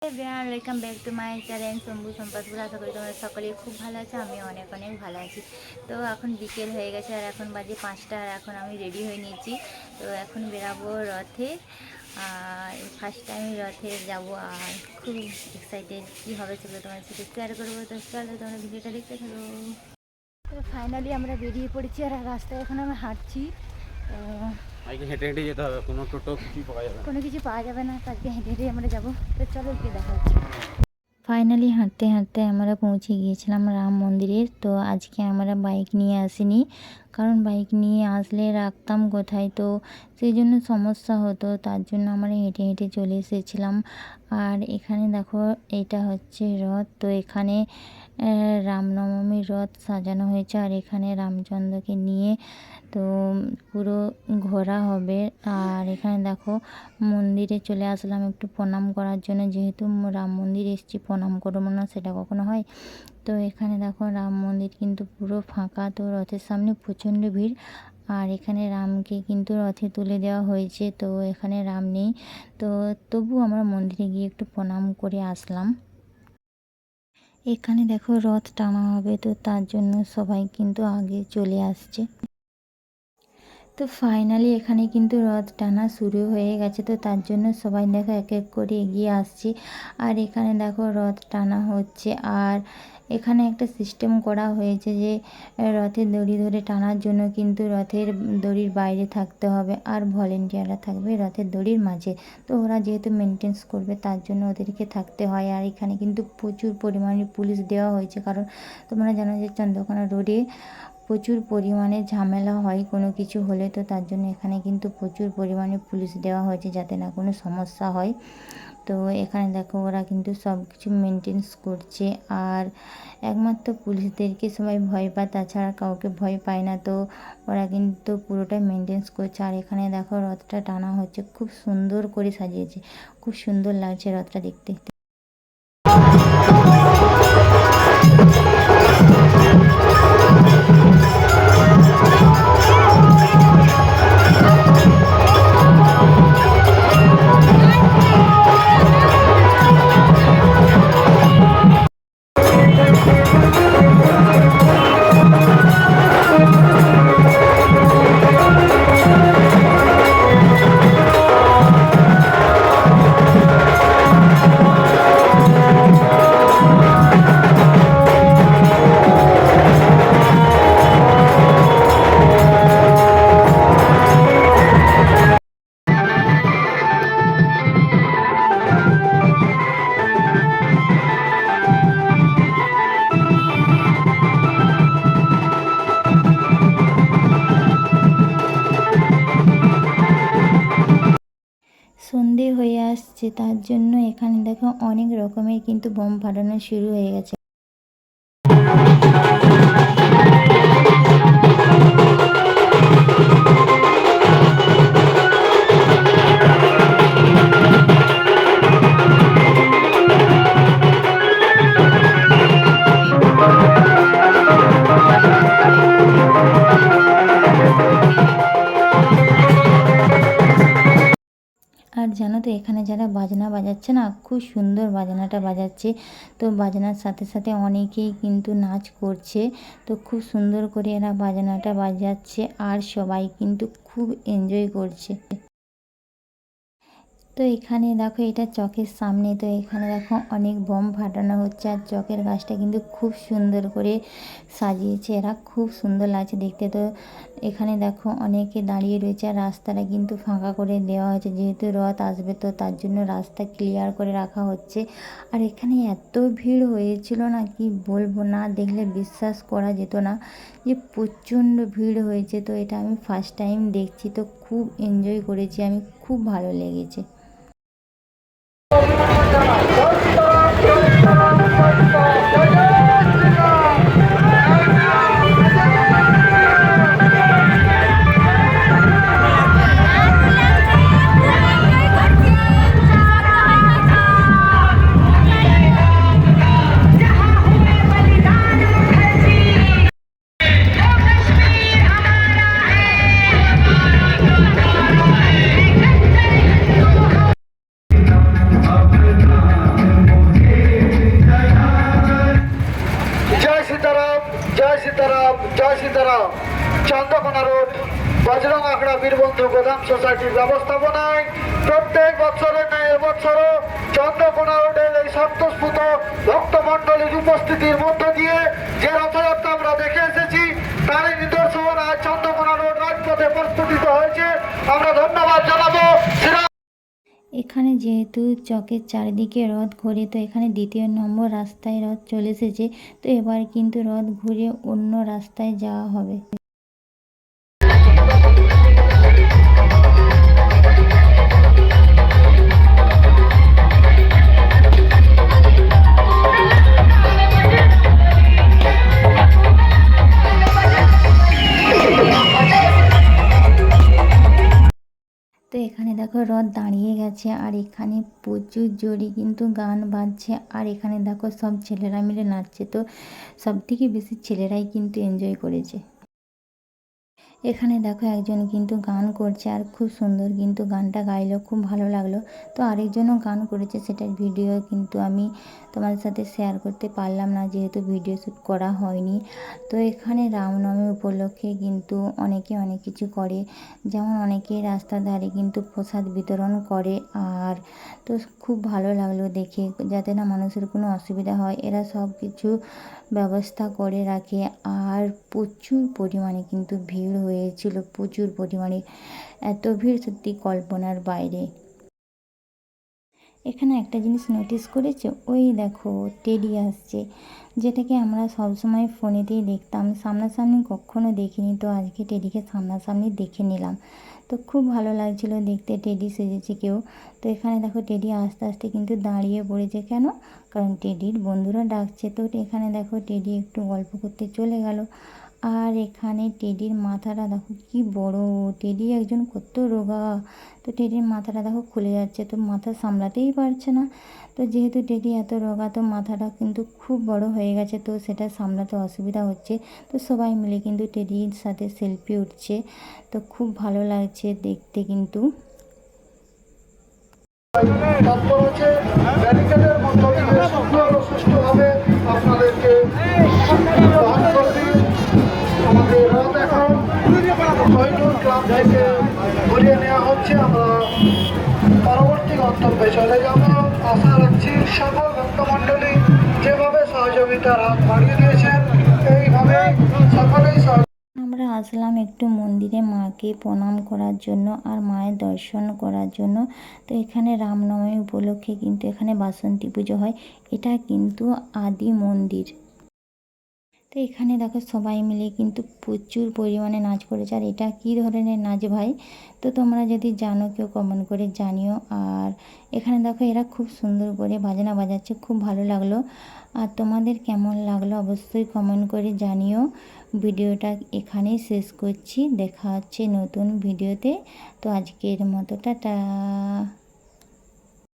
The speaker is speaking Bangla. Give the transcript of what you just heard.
Everyone welcome back to my channel Shambhu Sampadpur. আশা করি তোমরা সকলেই খুব ভালো আছো, আমি অনেক অনেক ভালো আছি। তো এখন বিকেল হয়ে গেছে আর এখন বাজে 5টা আর এখন আমি রেডি হয়ে নিয়েছি। তো এখন বেরাবো রথে, আর ফার্স্ট টাইম রথে যাব আর খুব এক্সাইটেড। কী হবে সেগুলো তোমার সাথে শেয়ার করবো, তো চলো তোমরা ভিডিওটা দেখতে থাকো। তো ফাইনালি আমরা বেরিয়ে পড়েছি আর রাস্তায় এখন আমরা হাঁটছি। হেঁটে হেঁটে যেতে হবে, কোনো টোটো কোনো কিছু পাওয়া যাবে না, আজকে হেঁটে হেঁটে আমরা যাবো। তো চলো গিয়ে দেখা হচ্ছে। ফাইনালি হাঁটতে হাঁটতে আমরা পৌঁছে গিয়েছিলাম রাম মন্দিরে। তো আজকে আমরা বাইক নিয়ে আসিনি, কারণ বাইক নিয়ে আসলে রাখতাম কোথায়, তো সেই জন্য সমস্যা হতো, তার জন্য আমরা হেঁটে হেঁটে চলে এসেছিলাম। আর এখানে দেখো এটা হচ্ছে রথ। তো এখানে রামনবমীর রথ সাজানো হয়েছে আর এখানে রামচন্দ্রকে নিয়ে তো পুরো ঘোরা হবে। আর এখানে দেখো মন্দিরে চলে আসলাম একটু প্রণাম করার জন্য, যেহেতু রাম মন্দির এসেছি, প্রণাম করবো না সেটা কখনো হয়। তো এখানে দেখো রাম মন্দির কিন্তু পুরো ফাঁকা, তো রথের সামনে প্রচণ্ড ভিড়। আর এখানে রামকে কিন্তু রথে তুলে দেওয়া হয়েছে, তো এখানে রাম নেই। তো তবু আমরা মন্দিরে গিয়ে একটু প্রণাম করে আসলাম। এখানে দেখো রথ টানা হবে, তো তার জন্য সবাই কিন্তু আগে চলে আসছে। তো ফাইনালি এখানে কিন্তু রথ টানা শুরু হয়ে গেছে, তো তার জন্য সবাই দেখো এক এক করে এগিয়ে আসছে। আর এখানে দেখো রথ টানা হচ্ছে, আর এখানে একটা সিস্টেম করা হয়েছে যে রথের দড়ি ধরে টানার জন্য কিন্তু রথের দড়ির বাইরে থাকতে হবে আর ভলেন্টিয়াররা থাকবে রথের দড়ির মাঝে। তো ওরা যেহেতু মেনটেন্স করবে তার জন্য ওদেরকে থাকতে হয়। আর এখানে কিন্তু প্রচুর পরিমাণে পুলিশ দেওয়া হয়েছে, কারণ তোমরা জানো যে চন্দ্রকোনা রোডে প্রচুর পরিমাণে ঝামেলা হয় কোনো কিছু হলে, তো তার জন্য এখানে কিন্তু প্রচুর পরিমাণে পুলিশ দেওয়া হয়েছে যাতে না কোনো সমস্যা হয়। তো এখানে দেখো ওরা কিন্তু সব কিছু মেনটেন্স করছে, আর একমাত্র পুলিশদেরকে সবাই ভয় পায়, তাছাড়া কাউকে ভয় পায় না। তো ওরা কিন্তু পুরোটাই মেনটেন্স করছে। আর এখানে দেখো রথটা টানা হচ্ছে, খুব সুন্দর করে সাজিয়েছে, খুব সুন্দর লাগছে রথটা দেখতে। সন্ধে হয়ে আসছে, তার জন্য এখানে দেখো অনেক রকমের কিন্তু বোম ফাটানো শুরু হয়ে গেছে। আর জানো তো এখানে যারা বাজনা বাজাচ্ছে না, খুব সুন্দর বাজনাটা বাজাচ্ছে। তো বাজনার সাথে সাথে অনেকেই কিন্তু নাচ করছে, তো খুব সুন্দর করে এরা বাজনাটা বাজাচ্ছে আর সবাই কিন্তু খুব এনজয় করছে। তো এখানে দেখো এটা চকের সামনে, তো এখানে দেখো অনেক বোম ফাটানো হচ্ছে আর চকের গাছটা কিন্তু খুব সুন্দর করে সাজিয়েছে এরা, খুব সুন্দর লাগছে দেখতে। তো এখানে দেখো অনেকে দাঁড়িয়ে রয়েছে আর রাস্তাটা কিন্তু ফাঁকা করে দেওয়া হয়েছে, যেহেতু রথ আসবে তো তার জন্য রাস্তা ক্লিয়ার করে রাখা হচ্ছে। আর এখানে এত ভিড় হয়েছিল না, কি বলবো, না দেখলে বিশ্বাস করা যেত না যে প্রচণ্ড ভিড় হয়েছে। তো এটা আমি ফার্স্ট টাইম দেখছি, তো খুব এনজয় করেছি আমি, খুব ভালো লেগেছে। বীরবন্ধু গোদাম সোসাইটির ব্যবস্থাপনায় প্রত্যেক বছরের ন্যায় এবছরও চন্দ্রকোনা রোডের এই সন্তস্ফূত ভক্তমণ্ডলীর উপস্থিতির মধ্য দিয়ে যে রথযাত্রা আমরা দেখে এসেছি তারই নিদর্শন আজ চন্দ্রকোনা রোড রাজপথে প্রস্ফুটিত হয়েছে। আমরা ধন্যবাদ জানাবো এখানে যেহেতু চকের চারিদিকে রথ ঘোরে, তো এখানে দ্বিতীয় নম্বর রাস্তায় রথ চলে এসেছে। তো এবার কিন্তু রথ ঘুরে অন্য রাস্তায় যাওয়া হবে। তো এখানে দেখো রথ দাঁড়িয়ে গেছে, আর এখানে প্রচুর জোরে কিন্তু গান বাজছে, আর এখানে দেখো সব ছেলেরা মিলে নাচছে। তো সব থেকে বেশি ছেলেরাই কিন্তু এনজয় করেছে। এখানে দেখো একজন কিন্তু গান করছে, আর খুব সুন্দর কিন্তু গানটা গাইলো, খুব ভালো লাগলো। তো আরেকজনও গান করেছে, সেটার ভিডিও কিন্তু আমি তোমাদের সাথে শেয়ার করতে পারলাম না, যেহেতু ভিডিও শ্যুট করা হয়নি। তো এখানে রামনবমী উপলক্ষে কিন্তু অনেকে অনেক কিছু করে, যেমন অনেকে রাস্তার ধারে কিন্তু প্রসাদ বিতরণ করে। আর তো খুব ভালো লাগলো দেখে, যাতে না মানুষের কোনো অসুবিধা হয়, এরা সব কিছু ব্যবস্থা করে রাখে। আর প্রচুর পরিমাণে কিন্তু ভিড় হয়েছিল, প্রচুর পরিমাণে, এত ভিড় সত্যি কল্পনার বাইরে। এখানে একটা জিনিস নোটিস করেছো, ওই দেখো টেডি আসছে, যেটাকে আমরা সবসময় ফোনেতেই দেখতাম, সামনাসামনি কখনো দেখিনি। তো আজকে টেডিকে সামনাসামনি দেখে নিলাম, তো খুব ভালো লাগছিল দেখতে, টেডি সেজেছে কেউ। তো এখানে দেখো টেডি আস্তে আস্তে কিন্তু দাঁড়িয়ে পড়েছে, কেন? কারণ টেডির বন্ধুরা ডাকছে। তো এখানে দেখো টেডি একটু গল্প করতে চলে গেল। আর এখানে টেডির মাথাটা দেখো কি বড়, টেডি একজন কত রোগা। তো টেডির মাথাটা দেখো খুলে যাচ্ছে, তো মাথা সামলাতেই পারছে না। তো যেহেতু টেডি এত রোগা, তো মাথাটা কিন্তু খুব বড় হয়ে গেছে, তো সেটা সামলাতে অসুবিধা হচ্ছে। তো সবাই মিলে কিন্তু টেডির সাথে সেলফি উঠছে, তো খুব ভালো লাগছে দেখতে কিন্তু। তারপর হচ্ছে ব্যারিকেডের মধ্য দিয়ে সুন্দর ও সুষ্ঠুভাবে আপনাদেরকে বহন করবে। আমাদের রথ এখন শহীদুল ক্লাব থেকে ঘুরিয়ে নেওয়া হচ্ছে। আমরা পরবর্তী গন্তব্যে চলে যাব। আশা রাখছি সকল ভক্তমণ্ডলী যেভাবে সহযোগিতার হাত বাড়িয়ে দিয়েছেন, এইভাবে সকলেই আমরা আসলাম একটু মন্দিরে মাকে প্রণাম করার জন্য, আর মায়ের দর্শন করার জন্য। তো এখানে রামনবমী উপলক্ষে কিন্তু এখানে বাসন্তী পুজো হয়, এটা কিন্তু আদি মন্দির। তো এখানে দেখো সবাই মিলে কিন্তু প্রচুর পরিমাণে নাচ করেছে। আর এটা কী ধরনের নাচ ভাই? তো তোমরা যদি জানো কেউ কমেন্ট করে জানিও। আর এখানে দেখো এরা খুব সুন্দর করে বাজনা বাজাচ্ছে, খুব ভালো লাগলো। আর তোমাদের কেমন লাগলো অবশ্যই কমেন্ট করে জানিও। ভিডিওটা এখানেই শেষ করছি, দেখা হচ্ছে নতুন ভিডিওতে। তো আজকের মতো টাটা।